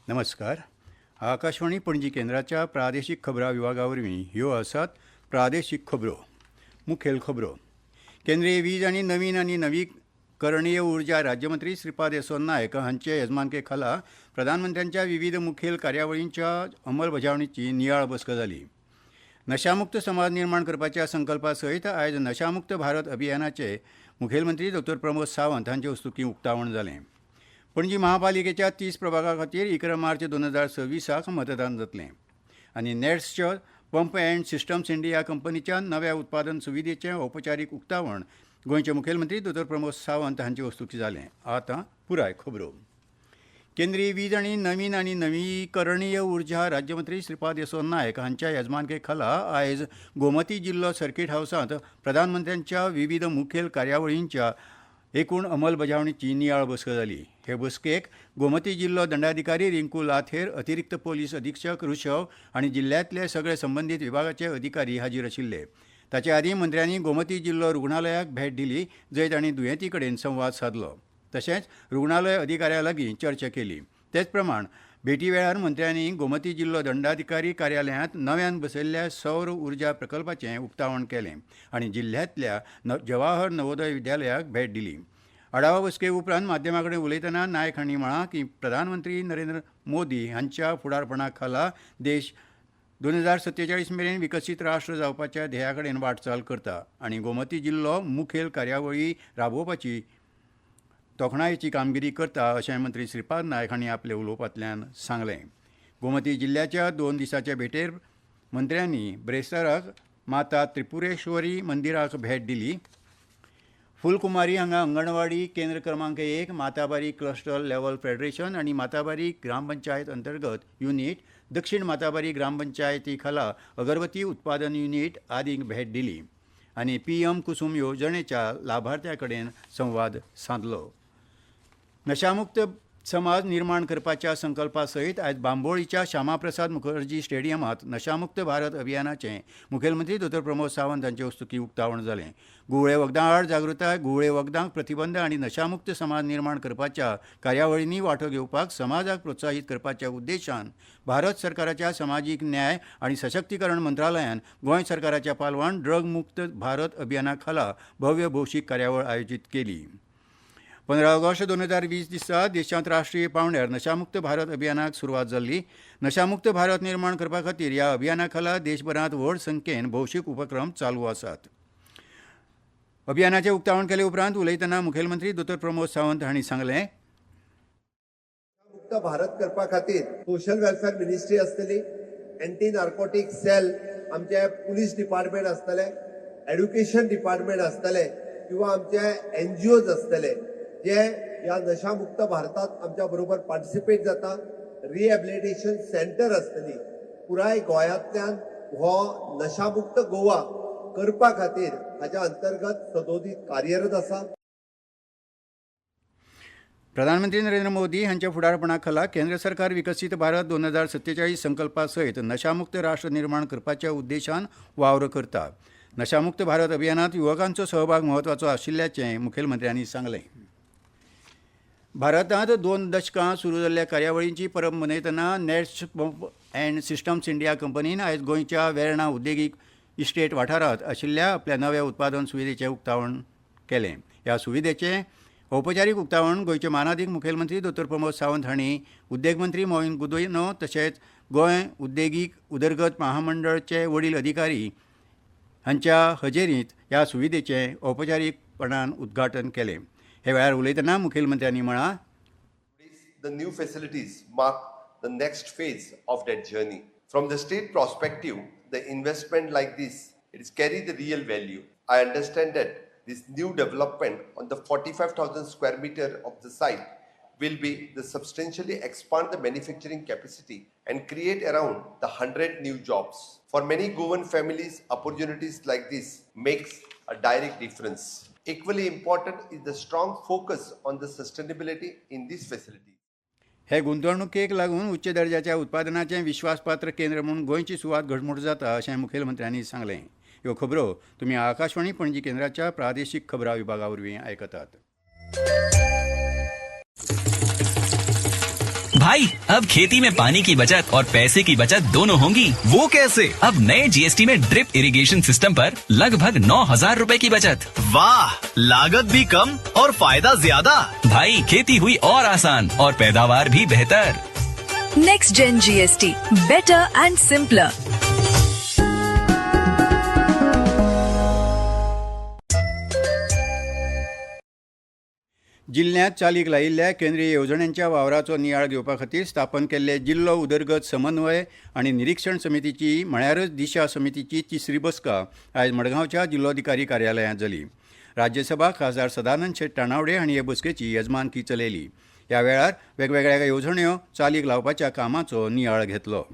नमस्कार. आकाशवाणी पणजी केंद्राच्या प्रादेशीक खबरां विभागावरवीं ह्यो आसात प्रादेशीक खबरो. मुखेल खबरो. केंद्रीय वीज आनी नवीकरणीय उर्जा राज्यमंत्री श्रीपाद येसो नायक हांचे येजमानके खाला प्रधानमंत्र्यांच्या विविध मुखेल कार्यावळींच्या अंमलबजावणीची नियाळ बसका जाली. नशामुक्त समाज निर्माण करपाच्या संकल्पा सयत आयज नशामुक्त भारत अभियानाचे मुखेलमंत्री डॉ प्रमोद सावंत हांचे हस्तुकीं उक्तावण जालें. पणजी महापालिकेच्या 30 प्रभागा खातीर 11 मार्च 2026 मतदान जातलें आनी नेट्सच्या पंप अँड सिस्टम्स इंडिया कंपनीच्या नव्या उत्पादन सुविधेचें औपचारीक उक्तावण गोंयचे मुखेलमंत्री डॉ प्रमोद सावंत हांचे हस्तुकीं जालें. आतां पुराय खबरो. केंद्रीय वीज आनी नवीकरणीय उर्जा राज्यमंत्री श्रीपाद येसो नायक हांच्या येजमानके खाला आयज गोमती जिल्लो सर्कीट हावसांत प्रधानमंत्र्यांच्या विविध मुखेल कार्यावळींच्या एकूण अंमलबजावणीची नियाळ बसका जाली. हे बसकेक गोमती जिल्लो दंडाधिकारी रिंकू लाथेर, अतिरिक्त पोलीस अधीक्षक ऋषव आनी जिल्ल्यांतले सगळे संबंदीत विभागाचे अधिकारी हाजीर आशिल्ले. ताचे आदीं मंत्र्यांनी गोमती जिल्लो रुग्णालयाक भेट दिली, जंय तांणी दुयेंती कडेन संवाद साधलो. तशेंच रुग्णालय अधिकाऱ्यां लागीं चर्चा केली. तेच प्रमाण भेटी वेळार मंत्र्यांनी गोमती जिल्लो दंडाधिकारी कार्यालयांत नव्यान बसयल्ल्या सौर उर्जा प्रकल्पाचें उक्तावण केलें आनी जिल्ल्यांतल्या जवाहर नवोदय विद्यालयाक भेट दिली. आढावा बसके उपरांत माध्यमां कडेन उलयतना नायक हांणी म्हळां की प्रधानमंत्री नरेंद्र मोदी हांच्या फुडारपणा खाला देश 2047 मेरेन विकसीत राष्ट्र जावपाच्या ध्येया कडेन वाटचाल करता आनी गोमती जिल्लो मुखेल कार्यावळी राबोवपाची तोखणायेची कामगिरी करता अशें मंत्री श्रीपाद नायक हांणी आपल्या उलोवपांतल्यान सांगलें. गोमती जिल्ल्याच्या 2 दिसांचे भेटेर मंत्र्यांनी ब्रेस्ताराक माता त्रिपुरेश्वरी मंदिराक भेट दिली. फुलकुमारी हांगा अंगणवाडी केंद्र क्रमांक 1, माताबारी क्लस्टर लेव्हल फेडरेशन आनी माताबारी ग्रामपंचायत अंतर्गत युनिट, दक्षिण माताबारी ग्रामपंचायती खाला अगरबत्ती उत्पादन युनिट आदींक भेट दिली आनी PM कुसुम येवजणेच्या लाभार्थ्यां कडेन संवाद साधलो. नशामुक्त समाज निर्माण करपाच्या संकल्पा सयत आयज बांबोळीच्या श्यामाप्रसाद मुखर्जी स्टेडियमांत नशामुक्त भारत अभियानाचें मुखेलमंत्री डॉ प्रमोद सावंत हांचे हस्तुकीं उक्तावण जालें. गुवळे वखदां आड जागृताय, गुवळे वखदांक प्रतिबंध आनी नशामुक्त समाज निर्माण करपाच्या कार्यावळींनी वांटो घेवपाक समाजाक प्रोत्साहीत करपाच्या उद्देशान भारत सरकाराच्या सामाजीक न्याय आनी सशक्तीकरण मंत्रालयान गोंय सरकाराच्या पालवान ड्रग मुक्त भारत अभियाना खाला भव्य भौशीक कार्यावळ आयोजीत केली. 15 ऑगस्ट 2020 दिसा देशांत राष्ट्रीय पावंड्यार नशामुक्त भारत अभियानाक सुरवात जाल्ली. नशामुक्त भारत निर्माण करपा खातीर ह्या अभियाना खाला देशभरांत व्हड संख्येन भौशीक उपक्रम चालू आसात. अभियानाचें उक्तावण केले उपरांत उलयतना मुखेलमंत्री डॉ प्रमोद सावंत हांणी सांगलें, मुक्त भारत करपा खातीर सोशल वेलफेअर मिनिस्ट्री आसतली, एंटी नार्कोटीक सेल आमचे पुलीस डिपार्टमेंट आसतले, एड्युकेशन डिपार्टमेंट आसतले किंवा आमचे NGOज आसतले जे ह्या नशामुक्त भारतात आमच्या बरोबर पार्टिसिपेट जाता. रिहॅबिलिटेशन सेंटर आसतली. पुराय गोंयांतल्यान हो नशामुक्त गोवा करपा खातीर हाच्या अंतर्गत सदोदीत कार्यरत आसा. प्रधानमंत्री नरेंद्र मोदी हांच्या फुडारपणा खाला केंद्र सरकार विकसीत भारत 2047 संकल्पा सयत नशामुक्त राष्ट्र निर्माण करपाच्या उद्देशान वावर करता. नशामुक्त भारत अभियानात युवकांचो सहभाग म्हत्वाचो आशिल्ल्याचें मुखेलमंत्र्यांनी सांगलें. भारतांत 2 दशकां सुरू जाल्ल्या कार्यावळींची परब मनयतना Netzsch pump and systems India कंपनीन आयज गोंयच्या वेर्णा उद्देगीक इस्टेट वाठारांत आशिल्ल्या आपल्या नव्या उत्पादन सुविधेचें उक्तावण केलें. ह्या सुविधेचें औपचारीक उक्तावण गोंयचे मानाधीक मुखेलमंत्री डॉ प्रमोद सावंत हांणी उद्देग मंत्री मोहीन गुदिन्हो तशेंच गोंय उद्देगीक उदरगत महामंडळाचे वडील अधिकारी हांच्या हजेरींत ह्या सुविधेचें औपचारीकपणान उद्घाटन केलें. हे वेळार उलयतना मुखेलमंत्र्यांनी म्हळां, The new facilities mark the next phase of that journey. From the state perspective, the investment like this, it is carry the real value. I understand that this new development on the 45,000 square meter of the site will be the substantially expand the manufacturing capacity and create around the 100 new jobs. For many Goan families, opportunities like this makes a direct difference. Equally important is the strong focus on the sustainability in these facilities. हे गुंतवणुकेक लागून उच्च दर्जाच्या उत्पादनाचें विश्वासपात्र केंद्र म्हणून गोंयची सुवात घडमूट जाता अशें मुखेलमंत्र्यांनी सांगलें. ह्यो खबरो तुमी आकाशवाणी पणजी केंद्राच्या प्रादेशीक खबरां विभागा वरवीं आयकतात. भाई अब खेती में पानी की बचत और पैसे की बचत दोनों होंगी। वो कैसे? अब नए जीएसटी में ड्रिप इरिगेशन सिस्टम पर लगभग 9,000 रूपए की बचत। वाह, लागत भी कम और फायदा ज्यादा। भाई खेती हुई और आसान और पैदावार भी बेहतर। Next Gen GST, better and simpler. जिल्ह्यात चालीक लायिल्ल्या केंद्रीय येवजण्यांच्या वावराचो नियाळ घेवपा खातीर स्थापन केल्ले जिल्लो उदरगत समन्वय आनी निरीक्षण समितीची म्हळ्यारच दिशा समितीची तिसरी बसका आयज मडगांवच्या जिल्लोधिकारी कार्यालयांत जाली. राज्यसभा खासदार सदानंद शेट तानावडे हांणी हे बसकेची येजमानकी चलयली. ह्या वेळार वेगवेगळ्या येवजण्यो चालीक लावपाच्या कामाचो नियाळ घेतलो.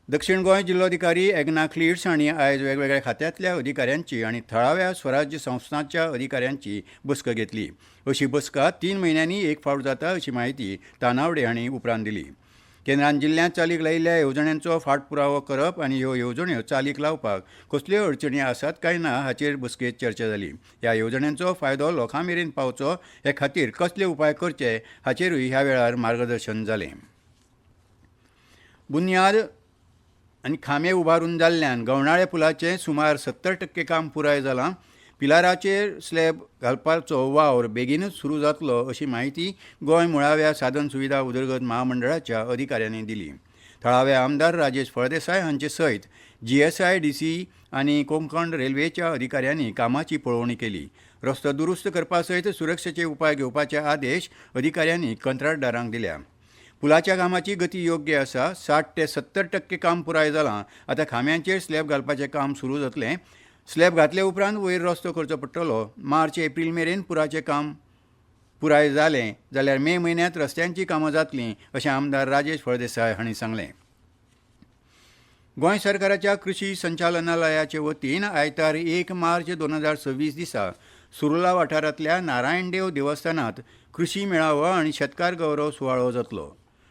दक्षिण गोंय जिल्लोधिकारी एग्नाक लिड्स हांणी आयज वेगवेगळ्या खात्यांतल्या अधिकाऱ्यांची आनी थळाव्या स्वराज्य संस्थांच्या अधिकाऱ्यांची बसका घेतली. अशी बसका 3 म्हयन्यांनी एक फावट जाता अशी माहिती तानावडे हांणी उपरांत दिली. केंद्रान जिल्ह्यांत चालीक लायिल्ल्या येवजण्यांचो फाटपुरावो करप आनी ह्यो येवजण्यो चालीक लावपाक कसल्यो अडचणी आसात काय ना हाचेर बसकेंत चर्चा जाली. ह्या येवजण्यांचो फायदो लोकां मेरेन पावचो हे खातीर कसले उपाय करचे हाचेरूय ह्या वेळार मार्गदर्शन जालें. बुन्याद आनी खांबे उबारून जाल्ल्यान गवणाळे पुलाचें सुमार 70% काम पुराय जालां. पिलाराचेर स्लॅब घालपाचो वावर बेगीनूच सुरू जातलो अशी माहिती गोंय मुळाव्या साधन सुविधा उदरगत महामंडळाच्या अधिकाऱ्यांनी दिली. थळावे आमदार राजेश फळदेसाय हांचे सयत GSIDC आनी कोंकण रेल्वेच्या अधिकाऱ्यांनी कामाची पळोवणी केली. रस्तो दुरुस्त करपा सयत सुरक्षेचे उपाय घेवपाचे आदेश अधिकाऱ्यांनी कंत्राटदारांक दिल्या. पुलाच्या कामाची गती योग्य आसा. 60 ते 70% काम पुराय जालां. आतां खांब्यांचेर स्लॅब घालपाचें काम सुरू जातलें. स्लॅब घातले उपरांत वयर रस्तो करचो पडटलो. मार्च-एप्रील मेरेन पुलाचें काम पुराय जालें जाल्यार मे म्हयन्यांत रस्त्यांची कामां जातलीं अशें आमदार राजेश फळदेसाय हांणी सांगलें. गोंय सरकाराच्या कृशी संचालनालयाचे वतीन आयतार 1 मार्च 2026 दिसा सुर्ला वाठारांतल्या नारायणदेव देवस्थानांत कृशी मेळावो आनी शेतकार गौरव सुवाळो जातलो.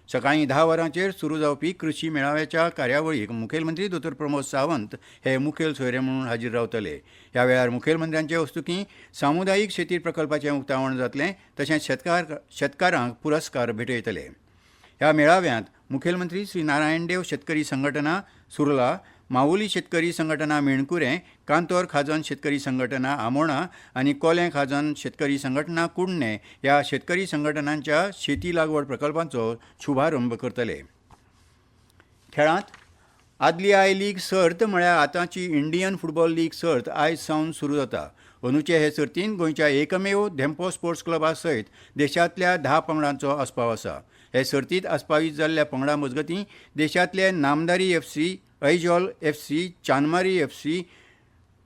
सकाळीं 10 वरांचेर सुरू जावपी कृशी मेळाव्याच्या कार्यावळीक मुखेलमंत्री दोतोर प्रमोद सावंत हे मुखेल सोयरे म्हणून हाजीर रावतले. ह्या वेळार मुखेलमंत्र्यांचे हस्तुकीं सामुदायीक शेती प्रकल्पाचें उक्तावण जातलें तशेंच शेतकारांक पुरस्कार भेटयतले. ह्या मेळाव्यांत मुखेलमंत्री श्री नारायणदेव शेतकरी संघटना सुर्ला, माऊली शेतकरी संघटना मेणकुरे, कांतोर खाजन शेतकरी संघटना आमोणा आनी कोलें खाजन शेतकरी संघटना कुडणे ह्या शेतकरी संघटनांच्या शेती लागवड प्रकल्पांचो शुभारंभ करतले. खेळांत आदली आय लीग सर्त म्हळ्यार आतांची इंडियन फुटबॉल लीग सर्त आयज सावन सुरू जाता. अंदूचे हे सर्तींत गोंयच्या एकमेव धेंपो स्पोर्ट्स क्लबा सयत देशांतल्या 10 पंगडांचो आस्पाव आसा. हे सर्तींत आस्पावीत जाल्ल्या पंगडां मजगतीं देशांतले Namdhari FC, Aizawl FC, Chanmari FC,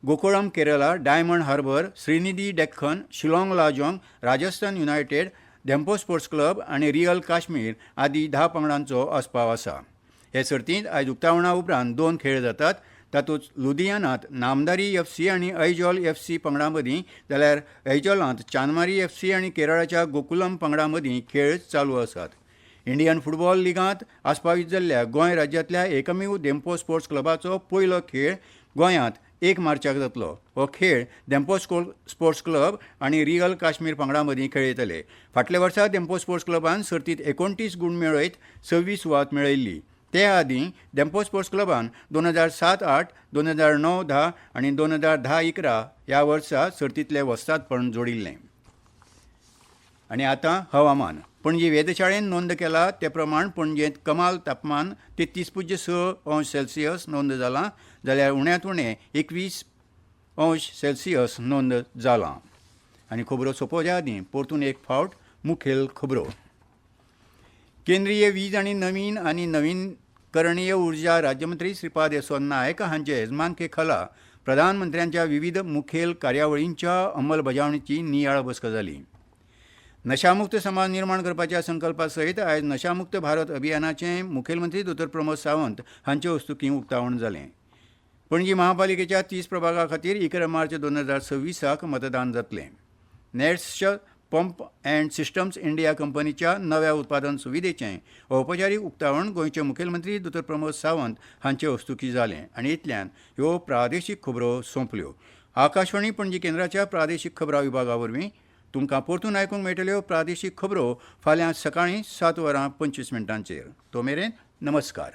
Gokulam Kerala, Diamond Harbour, Sreenidi Deccan, Shillong Lajong, Rajasthan United, Dempo Sports Club आनी रियल काश्मीर आदी 10 पंगडांचो आस्पाव आसा. हे सर्तींत आयज उक्तावणा उपरांत 2 खेळ जातात. तातूंत लुधियानांत नामदारी FC आनी ऐजॉल FC पंगडां मदीं जाल्यार ऐजॉलांत चानमारी FC आनी केरळाच्या गोकुलम पंगडां मदीं खेळ चालू आसात. इंडियन फुटबॉल लिगांत आस्पावीत जाल्ल्या गोंय राज्यांतल्या एकमेव धेंपो स्पोर्ट्स क्लबाचो पयलो खेळ गोंयांत 1 मार्चाक जातलो. हो खेळ धेंपो स्पोर्ट्स क्लब आनी रियल काश्मीर पंगडां मदीं खेळयतले. फाटल्या वर्सा धेंपो स्पोर्ट्स क्लबान सर्तींत 29 गूण मेळयत 26 सुवात मेळयल्ली. ते आदीं धेंपो स्पोर्ट्स क्लबान 2007-8, 2009-10 आनी 2010-11 ह्या वर्सा सर्तींतलें वस्तादपण जोडिल्लें. आनी आतां हवामान. पणजी वेधशाळेन नोंद केला ते प्रमाण पणजेंत कमाल तापमान 33.6 नोंद जालां जाल्यार उण्यांत उणें 21 नोंद जालां. आनी खबरो सोंपोवच्या आदीं परतून एक फावट मुखेल खबरो. केंद्रीय वीज आनी नवीकरणीय उर्जा राज्यमंत्री श्रीपाद येसो नायक हांचे येजमानके खाला प्रधानमंत्र्यांच्या विविध मुखेल कार्यावळींच्या अंमलबजावणेची नियाळ बसका जाली. नशामुक्त समाज निर्माण करपाच्या संकल्पा सयत आयज नशामुक्त भारत अभियानाचें मुखेलमंत्री दोतोर प्रमोद सावंत हांचे हस्तुकीं उक्तावण जालें. पणजी महापालिकेच्या 30 प्रभागा खातीर 11 मार्च 2026 मतदान जातलें. नेट्सच्या पंप अँड सिस्टम्स इंडिया कंपनीच्या नव्या उत्पादन सुविधेचें औपचारीक उक्तावण गोंयचे मुखेलमंत्री दोतोर प्रमोद सावंत हांचे हस्तुकीं जालें. आनी इतल्यान ह्यो प्रादेशीक खबरो सोंपल्यो. आकाशवाणी पणजी केंद्राच्या प्रादेशीक खबरां विभागा वरवीं तुमकां परतून आयकूंक मेळटल्यो प्रादेशीक खबरो फाल्यां सकाळीं 7:25 तो मेरेन नमस्कार.